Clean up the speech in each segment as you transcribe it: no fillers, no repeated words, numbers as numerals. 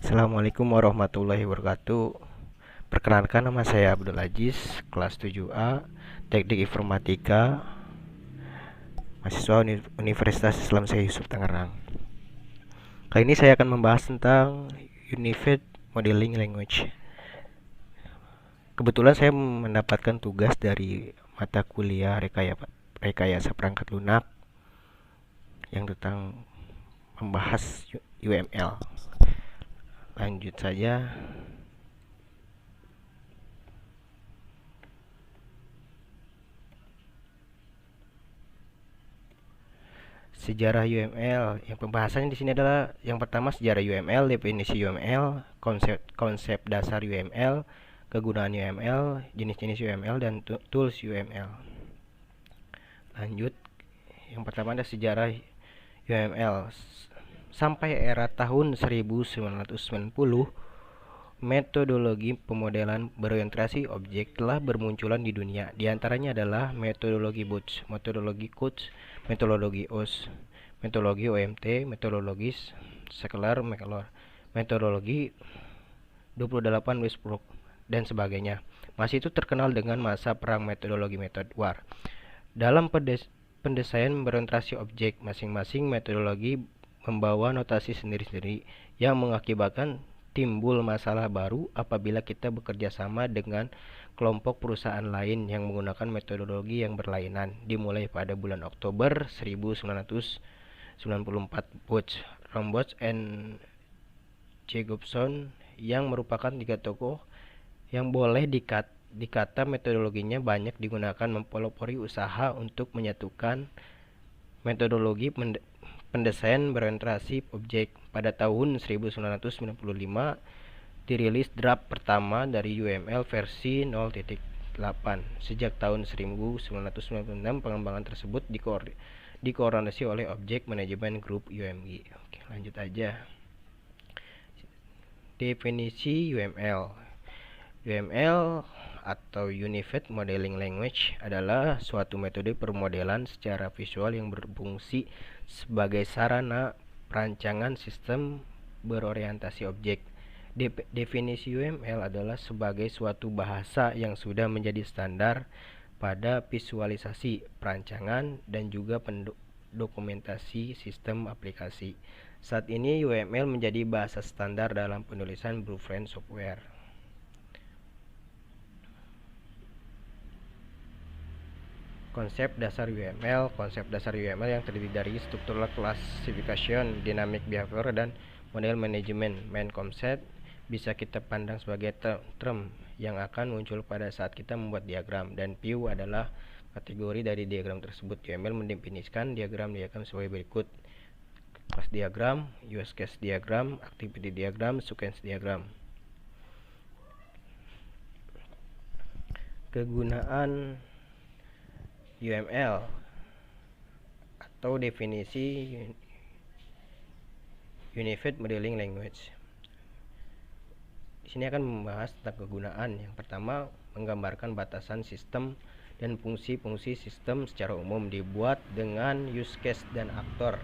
Assalamualaikum warahmatullahi wabarakatuh. Perkenalkan, nama saya Abdul Aziz, kelas 7A, Teknik Informatika, mahasiswa Universitas Islam Syekh Yusuf Tangerang. Kali ini saya akan membahas tentang Unified Modeling Language. Kebetulan saya mendapatkan tugas dari mata kuliah rekayasa perangkat lunak yang tentang membahas UML. Lanjut saja. Sejarah UML. Yang pembahasannya di sini adalah yang pertama sejarah UML, definisi UML, konsep dasar UML, kegunaan UML, jenis-jenis UML dan tools UML. Lanjut. Yang pertama ada sejarah UML. Sampai era tahun 1990, metodologi pemodelan berorientasi objek telah bermunculan di dunia. Di antaranya adalah metodologi Booch, metodologi Kutzs, metodologi OS, metodologi OMT, metodologi Shekler, metodologi 28 Westbrook, dan sebagainya. Masih itu terkenal dengan masa perang metodologi method war. Dalam pendesain berorientasi objek, masing-masing metodologi membawa notasi sendiri-sendiri yang mengakibatkan timbul masalah baru apabila kita bekerja sama dengan kelompok perusahaan lain yang menggunakan metodologi yang berlainan. Dimulai pada bulan Oktober 1994, Booch, Rombosch, and Jacobson yang merupakan tiga tokoh yang boleh dikata metodologinya banyak digunakan mempelopori usaha untuk menyatukan metodologi pendesain berorientasi objek. Pada tahun 1995 dirilis draft pertama dari UML versi 0.8. Sejak tahun 1996 pengembangan tersebut dikoordinasi oleh Object Management Group UMG. Oke, lanjut aja. Definisi UML. UML atau Unified Modeling Language adalah suatu metode permodelan secara visual yang berfungsi sebagai sarana perancangan sistem berorientasi objek. Definisi UML adalah sebagai suatu bahasa yang sudah menjadi standar pada visualisasi, perancangan, dan juga dokumentasi sistem aplikasi. Saat ini UML menjadi bahasa standar dalam penulisan blueprint software. Konsep dasar UML. Konsep dasar UML yang terdiri dari structural classification, dynamic behavior, dan model management. Main concept bisa kita pandang sebagai term yang akan muncul pada saat kita membuat diagram, dan view adalah kategori dari diagram tersebut. UML mendefinisikan diagram sebagai berikut: class diagram, use case diagram, activity diagram, sequence diagram. Kegunaan UML atau definisi Unified Modeling Language. Di sini akan membahas tentang kegunaan. Yang pertama, menggambarkan batasan sistem dan fungsi-fungsi sistem secara umum, dibuat dengan use case dan aktor.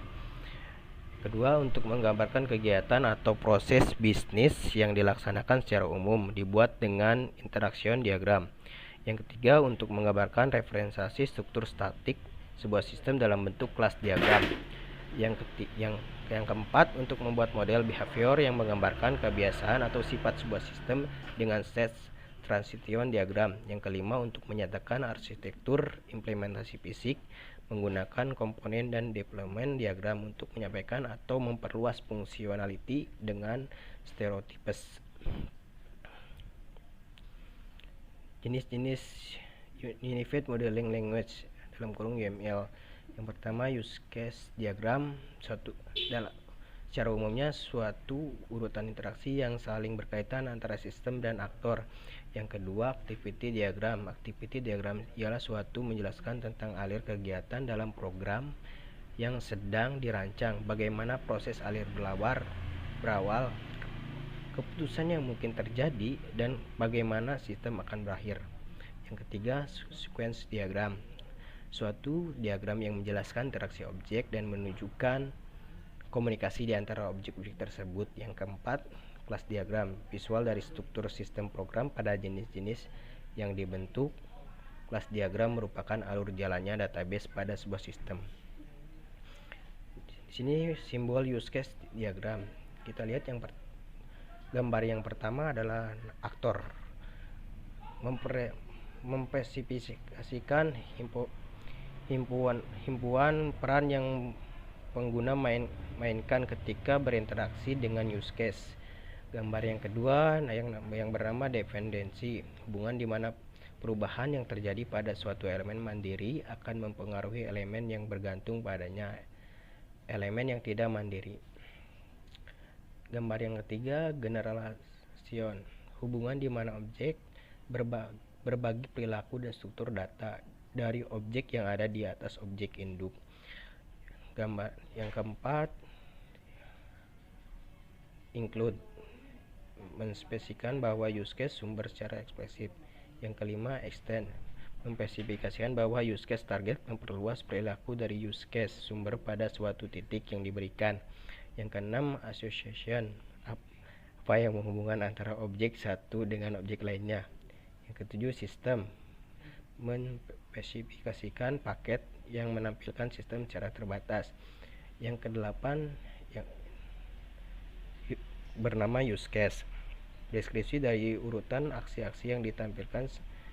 Kedua, untuk menggambarkan kegiatan atau proses bisnis yang dilaksanakan secara umum, dibuat dengan interaction diagram. Yang ketiga, untuk menggambarkan referensiasi struktur statik sebuah sistem dalam bentuk kelas diagram. Yang keempat, untuk membuat model behavior yang menggambarkan kebiasaan atau sifat sebuah sistem dengan set transition diagram. Yang kelima, untuk menyatakan arsitektur implementasi fisik menggunakan komponen dan deployment diagram untuk menyampaikan atau memperluas fungsionality dengan stereotypes. Jenis-jenis Unified Modeling Language dalam kurung UML. Yang pertama, use case diagram. Secara umumnya suatu urutan interaksi yang saling berkaitan antara sistem dan aktor. Yang kedua, activity diagram. Activity diagram ialah suatu menjelaskan tentang alir kegiatan dalam program yang sedang dirancang, bagaimana proses alir berawal, keputusan yang mungkin terjadi, dan bagaimana sistem akan berakhir. Yang ketiga, sequence diagram. Suatu diagram yang menjelaskan interaksi objek dan menunjukkan komunikasi di antara objek-objek tersebut. Yang keempat, Kelas diagram, visual dari struktur sistem program pada jenis-jenis yang dibentuk. Kelas diagram merupakan alur jalannya database pada sebuah sistem. Di sini simbol use case diagram. Kita lihat gambar yang pertama adalah aktor. Memspesifikasikan himpuan peran yang pengguna mainkan ketika berinteraksi dengan use case. Gambar yang kedua yang bernama dependensi, hubungan di mana perubahan yang terjadi pada suatu elemen mandiri akan mempengaruhi elemen yang bergantung padanya, elemen yang tidak mandiri. Gambar yang ketiga generalization, hubungan di mana objek berbagi perilaku dan struktur data dari objek yang ada di atas objek induk. Gambar yang keempat include, menspesifikasikan bahwa use case sumber secara eksplisit. Yang kelima extend, memspesifikasikan bahwa use case target memperluas perilaku dari use case sumber pada suatu titik yang diberikan. Yang keenam association, apa yang menghubungkan antara objek satu dengan objek lainnya. Yang ketujuh system, menspesifikasikan paket yang menampilkan sistem secara terbatas. Yang kedelapan yang bernama use case, deskripsi dari urutan aksi-aksi yang ditampilkan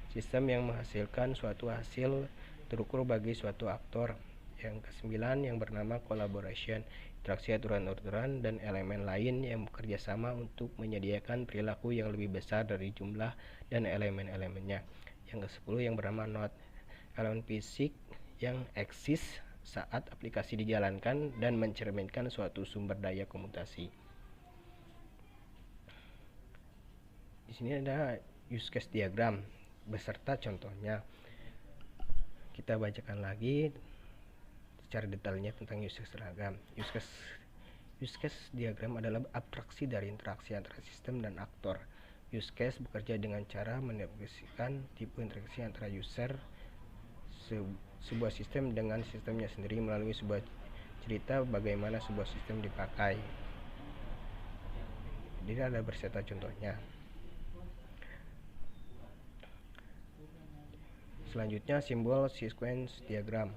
sistem yang menghasilkan suatu hasil terukur bagi suatu aktor. Yang kesembilan yang bernama collaboration, interaksi aturan-aturan dan elemen lain yang bekerja sama untuk menyediakan perilaku yang lebih besar dari jumlah dan elemen-elemennya. Yang ke-10 yang bernama node, elemen fisik yang eksis saat aplikasi dijalankan dan mencerminkan suatu sumber daya komutasi. Di sini ada use case diagram beserta contohnya. Kita bacakan lagi secara detailnya tentang use case diagram. Use case diagram adalah abstraksi dari interaksi antara sistem dan aktor. Use case bekerja dengan cara mendefinisikan tipe interaksi antara user sebuah sistem dengan sistemnya sendiri melalui sebuah cerita bagaimana sebuah sistem dipakai. Jadi ada beserta contohnya. Selanjutnya simbol sequence diagram.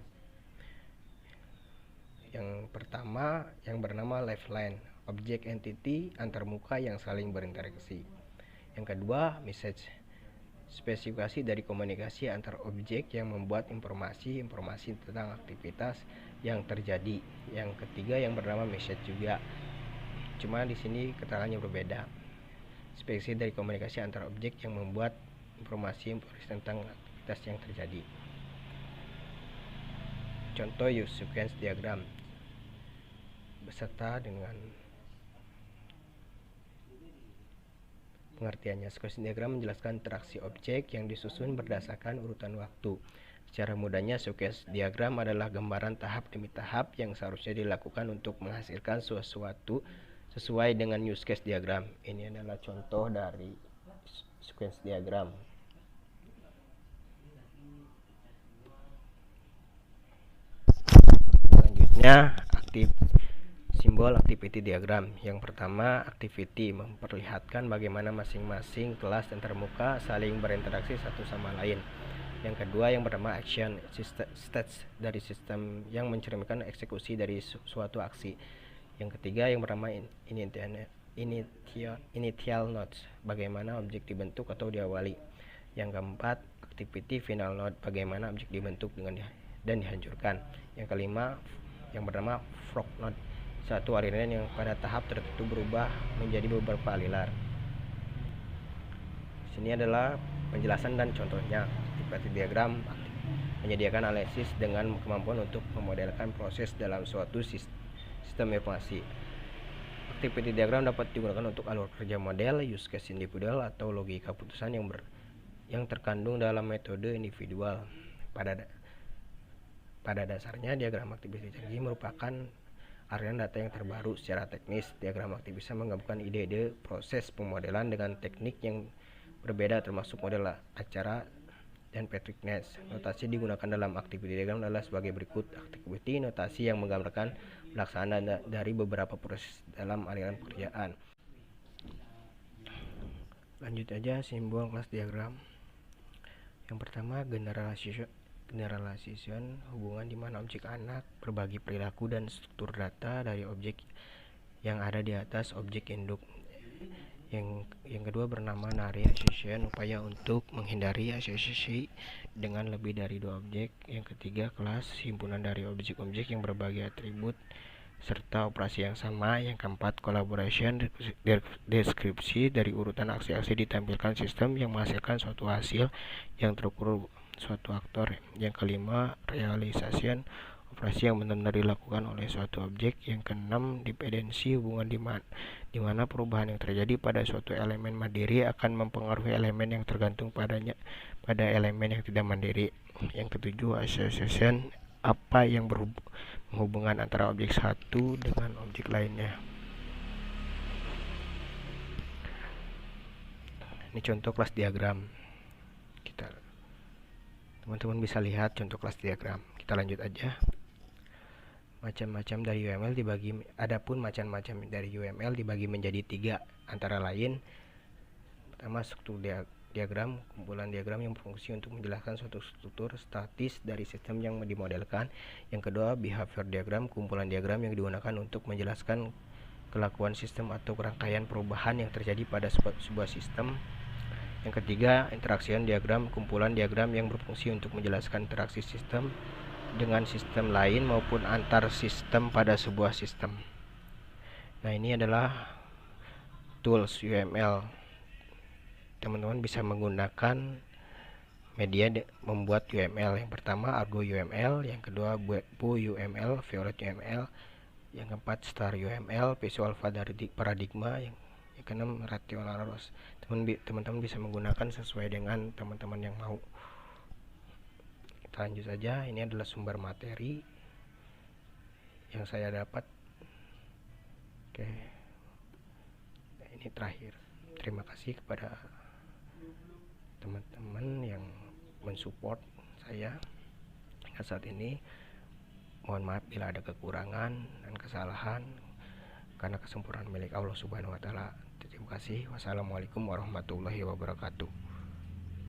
Yang pertama yang bernama lifeline, objek entity antarmuka yang saling berinteraksi. Yang kedua message, spesifikasi dari komunikasi antar objek yang membuat informasi tentang aktivitas yang terjadi. Yang ketiga yang bernama message juga, cuma di sini keterangannya berbeda. Spesifikasi dari komunikasi antar objek yang membuat informasi tentang aktivitas yang terjadi. Contoh use sequence diagram beserta dengan pengertiannya. Sequence diagram menjelaskan interaksi objek yang disusun berdasarkan urutan waktu. Secara mudahnya, sequence diagram adalah gambaran tahap demi tahap yang seharusnya dilakukan untuk menghasilkan sesuatu sesuai dengan use case diagram. Ini adalah contoh dari sequence diagram. Selanjutnya simbol activity diagram. Yang pertama activity memperlihatkan bagaimana masing-masing kelas antarmuka saling berinteraksi satu sama lain. Yang kedua yang bernama action, stats dari sistem yang mencerminkan eksekusi dari suatu aksi. Yang ketiga yang bernama initial nodes, bagaimana objek dibentuk atau diawali. Yang keempat activity final node, bagaimana objek dibentuk dan dihancurkan. Yang kelima yang bernama fork node, satu aliran yang pada tahap tertentu berubah menjadi beberapa aliran. Sini adalah penjelasan dan contohnya. Activity diagram menyediakan analisis dengan kemampuan untuk memodelkan proses dalam suatu sistem informasi. Activity diagram dapat digunakan untuk alur kerja model, use case individual atau logika putusan yang terkandung dalam metode individual. Pada dasarnya diagram aktivitas canggih merupakan aliran data yang terbaru secara teknis. Diagram aktivitas menggabungkan ide-ide proses pemodelan dengan teknik yang berbeda termasuk model acara dan Patrick Ness. Notasi digunakan dalam activity diagram adalah sebagai berikut. Activity notasi yang menggambarkan pelaksanaan dari beberapa proses dalam aliran pekerjaan. Lanjut aja simbol kelas diagram. Yang pertama, generalization hubungan di mana objek anak berbagi perilaku dan struktur data dari objek yang ada di atas objek induk. Yang kedua bernama nari association, upaya untuk menghindari asosiasi dengan lebih dari dua objek. Yang ketiga, kelas himpunan dari objek-objek yang berbagi atribut serta operasi yang sama. Yang keempat, collaboration, deskripsi dari urutan aksi-aksi ditampilkan sistem yang menghasilkan suatu hasil yang terukur suatu aktor. Yang kelima, realization, operasi yang benar-benar dilakukan oleh suatu objek. Yang keenam, dependensi, hubungan di mana perubahan yang terjadi pada suatu elemen mandiri akan mempengaruhi elemen yang tergantung padanya pada elemen yang tidak mandiri. Yang ketujuh, association, apa yang menghubungkan antara objek satu dengan objek lainnya. Ini contoh kelas diagram. Teman-teman bisa lihat contoh kelas diagram. Kita lanjut aja. Macam-macam dari UML dibagi, adapun macam-macam dari UML dibagi menjadi 3, antara lain pertama, struktur diagram, kumpulan diagram yang berfungsi untuk menjelaskan suatu struktur statis dari sistem yang dimodelkan. Yang kedua, behavior diagram, kumpulan diagram yang digunakan untuk menjelaskan kelakuan sistem atau rangkaian perubahan yang terjadi pada sebuah sistem. Yang ketiga, interaction diagram, kumpulan diagram yang berfungsi untuk menjelaskan interaksi sistem dengan sistem lain maupun antar sistem pada sebuah sistem. Nah, ini adalah tools UML. Teman-teman bisa menggunakan media membuat UML. Yang pertama, Argo UML, yang kedua, Bu UML, Violet UML, yang keempat, Star UML, Visual Paradigma, yang keenam, Rationalos. Teman-teman bisa menggunakan sesuai dengan teman-teman yang mau. Kita lanjut saja. Ini adalah sumber materi yang saya dapat. Oke, nah, ini terakhir. Terima kasih kepada teman-teman yang mensupport saya hingga saat ini. Mohon maaf bila ada kekurangan dan kesalahan, karena kesempurnaan milik Allah Subhanahu wa Ta'ala. Terima kasih. Wassalamualaikum warahmatullahi wabarakatuh.